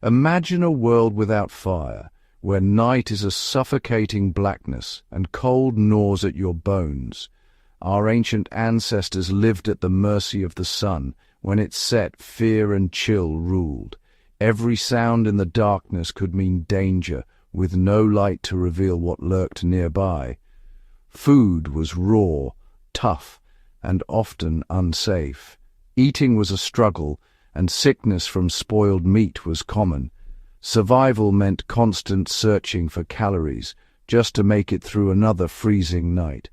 Imagine a world without fire, where night is a suffocating blackness and cold gnaws at your bones. Our ancient ancestors lived at the mercy of the sun. When it set, fear and chill ruled. Every sound in the darkness could mean danger, with no light to reveal what lurked nearby. Food was raw, tough, and often unsafe. Eating was a struggle, and sickness from spoiled meat was common. Survival meant constant searching for calories, just to make it through another freezing night.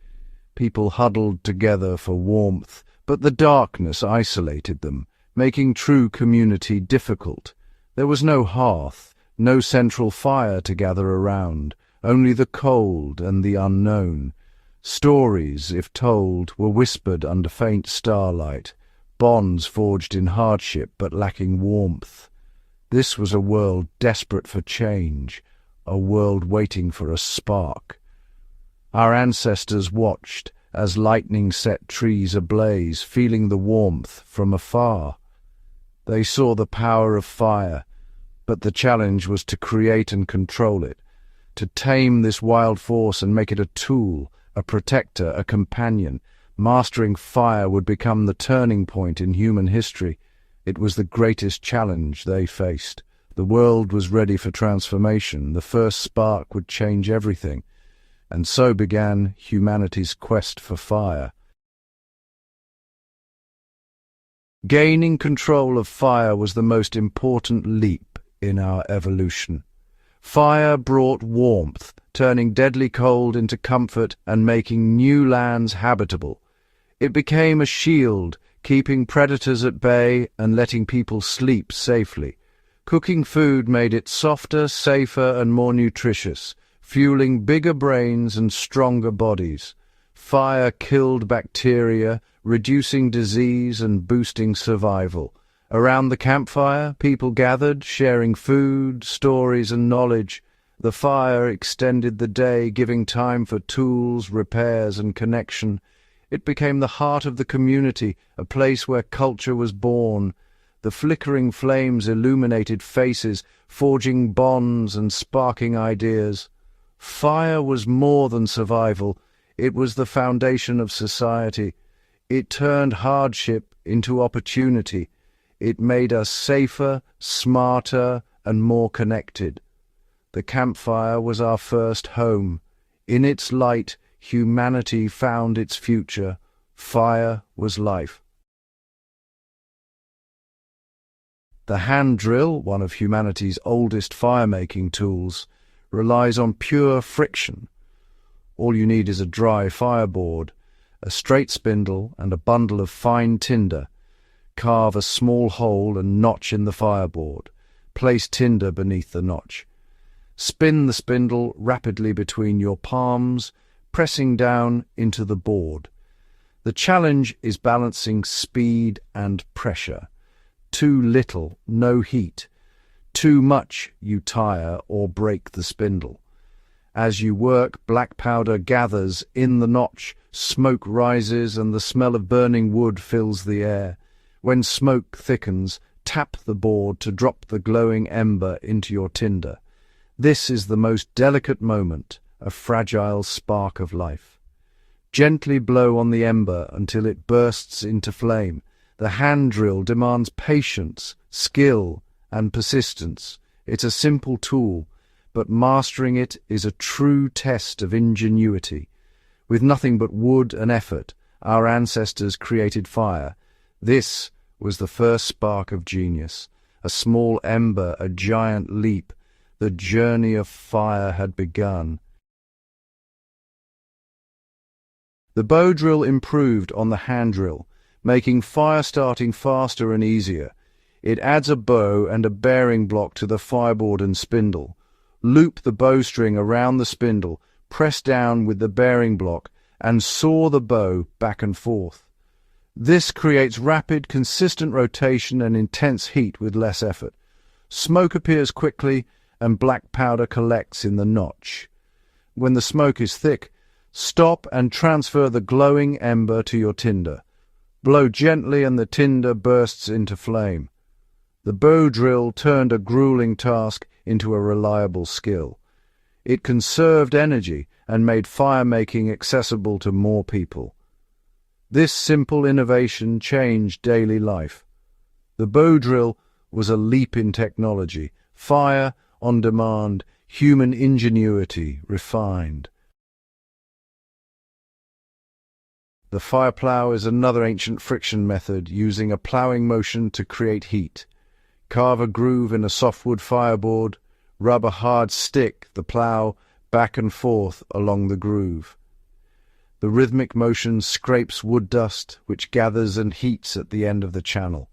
People huddled together for warmth, but the darkness isolated them, making true community difficult. There was no hearth, no central fire to gather around, only the cold and the unknown. Stories, if told, were whispered under faint starlight, bonds forged in hardship but lacking warmth. This was a world desperate for change, a world waiting for a spark. Our ancestors watched as lightning set trees ablaze, feeling the warmth from afar. They saw the power of fire, but the challenge was to create and control it, to tame this wild force and make it a tool, a protector, a companion. Mastering fire would become the turning point in human history. It was the greatest challenge they faced. The world was ready for transformation. The first spark would change everything. And so began humanity's quest for fire. Gaining control of fire was the most important leap in our evolution. Fire brought warmth, turning deadly cold into comfort and making new lands habitable. It became a shield, keeping predators at bay and letting people sleep safely. Cooking food made it softer, safer, and more nutritious, fueling bigger brains and stronger bodies. Fire killed bacteria, reducing disease and boosting survival. Around the campfire, people gathered, sharing food, stories, and knowledge. The fire extended the day, giving time for tools, repairs, and connection. It became the heart of the community, a place where culture was born. The flickering flames illuminated faces, forging bonds and sparking ideas. Fire was more than survival. It was the foundation of society. It turned hardship into opportunity. It made us safer, smarter, and more connected. The campfire was our first home. In its light, humanity found its future. Fire was life. The hand drill, one of humanity's oldest fire-making tools, relies on pure friction. All you need is a dry fireboard, a straight spindle, and a bundle of fine tinder. Carve a small hole and notch in the fireboard. Place tinder beneath the notch. Spin the spindle rapidly between your palms, pressing down into the board. The challenge is balancing speed and pressure. Too little, no heat. Too much, you tire or break the spindle. As you work, black powder gathers in the notch, smoke rises and the smell of burning wood fills the air. When smoke thickens, tap the board to drop the glowing ember into your tinder. This is the most delicate moment, a fragile spark of life. Gently blow on the ember until it bursts into flame. The hand drill demands patience, skill, and persistence. It's a simple tool, but mastering it is a true test of ingenuity. With nothing but wood and effort, our ancestors created fire. This was the first spark of genius. A small ember, a giant leap. The journey of fire had begun. The bow drill improved on the hand drill, making fire starting faster and easier. It adds a bow and a bearing block to the fireboard and spindle. Loop the bowstring around the spindle, press down with the bearing block, and saw the bow back and forth. This creates rapid, consistent rotation and intense heat with less effort. Smoke appears quickly, and black powder collects in the notch. When the smoke is thick, stop and transfer the glowing ember to your tinder. Blow gently and the tinder bursts into flame. The bow drill turned a grueling task into a reliable skill. It conserved energy and made fire-making accessible to more people. This simple innovation changed daily life. The bow drill was a leap in technology, fire on demand, human ingenuity refined. The fire plough is another ancient friction method using a ploughing motion to create heat. Carve a groove in a softwood fireboard, rub a hard stick, the plough, back and forth along the groove. The rhythmic motion scrapes wood dust, which gathers and heats at the end of the channel.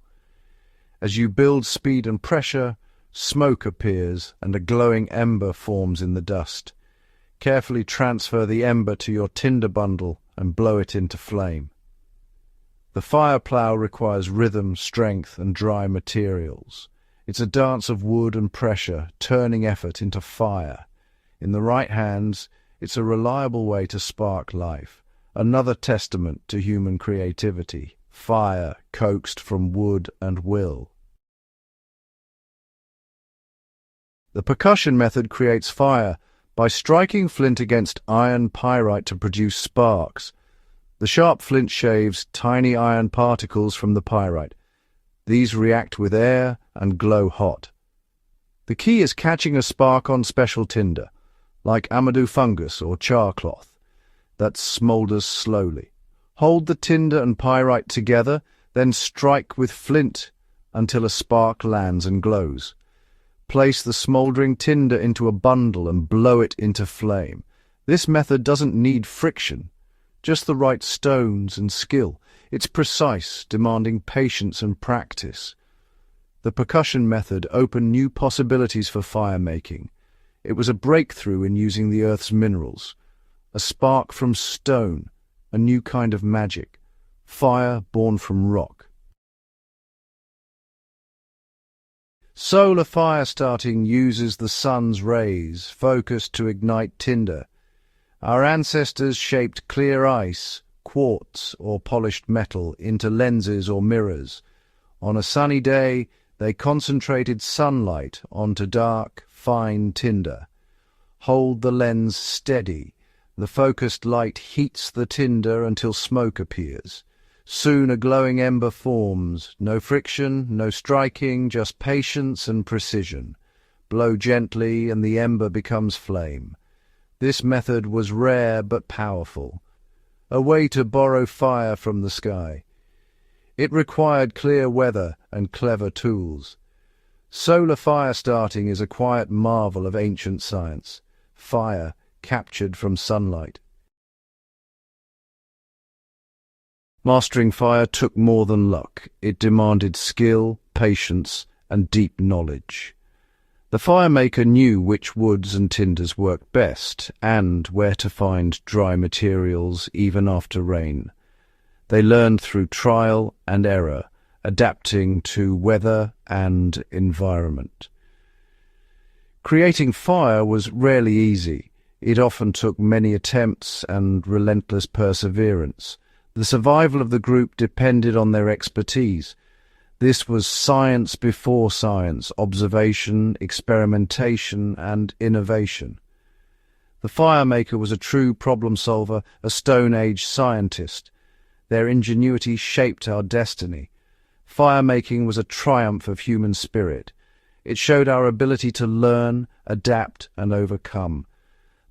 As you build speed and pressure, smoke appears and a glowing ember forms in the dust. Carefully transfer the ember to your tinder bundle and blow it into flame. The fire plough requires rhythm, strength, and dry materials. It's a dance of wood and pressure, turning effort into fire. In the right hands, it's a reliable way to spark life, another testament to human creativity, fire coaxed from wood and will. The percussion method creates fire by striking flint against iron pyrite to produce sparks. The sharp flint shaves tiny iron particles from the pyrite. These react with air and glow hot. The key is catching a spark on special tinder, like amadou fungus or char cloth, that smoulders slowly. Hold the tinder and pyrite together, then strike with flint until a spark lands and glows. Place the smouldering tinder into a bundle and blow it into flame. This method doesn't need friction, just the right stones and skill. It's precise, demanding patience and practice. The percussion method opened new possibilities for fire making. It was a breakthrough in using the Earth's minerals. A spark from stone, a new kind of magic. Fire born from rock. Solar fire starting uses the sun's rays, focused to ignite tinder. Our ancestors shaped clear ice, quartz, or polished metal into lenses or mirrors. On a sunny day, they concentrated sunlight onto dark, fine tinder. Hold the lens steady. The focused light heats the tinder until smoke appears. Soon a glowing ember forms. No friction, no striking, just patience and precision. Blow gently and the ember becomes flame. This method was rare but powerful. A way to borrow fire from the sky. It required clear weather and clever tools. Solar fire starting is a quiet marvel of ancient science. Fire captured from sunlight. Mastering fire took more than luck. It demanded skill, patience, and deep knowledge. The firemaker knew which woods and tinders worked best, and where to find dry materials even after rain. They learned through trial and error, adapting to weather and environment. Creating fire was rarely easy. It often took many attempts and relentless perseverance. The survival of the group depended on their expertise. This was science before science, observation, experimentation, and innovation. The firemaker was a true problem solver, a Stone Age scientist. Their ingenuity shaped our destiny. Firemaking was a triumph of human spirit. It showed our ability to learn, adapt, and overcome.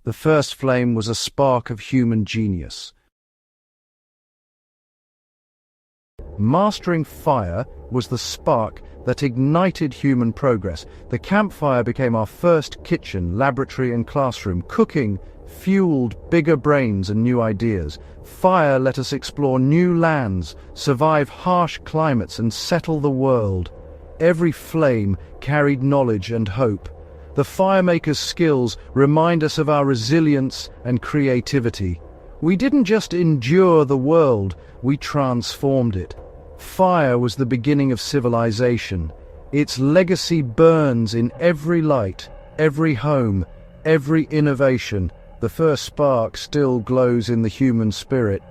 The first flame was a spark of human genius. Mastering fire was the spark that ignited human progress. The campfire became our first kitchen, laboratory, and classroom. Cooking fueled bigger brains and new ideas. Fire let us explore new lands, survive harsh climates, and settle the world. Every flame carried knowledge and hope. The firemaker's skills remind us of our resilience and creativity. We didn't just endure the world, we transformed it. Fire was the beginning of civilization. Its legacy burns in every light, every home, every innovation. The first spark still glows in the human spirit.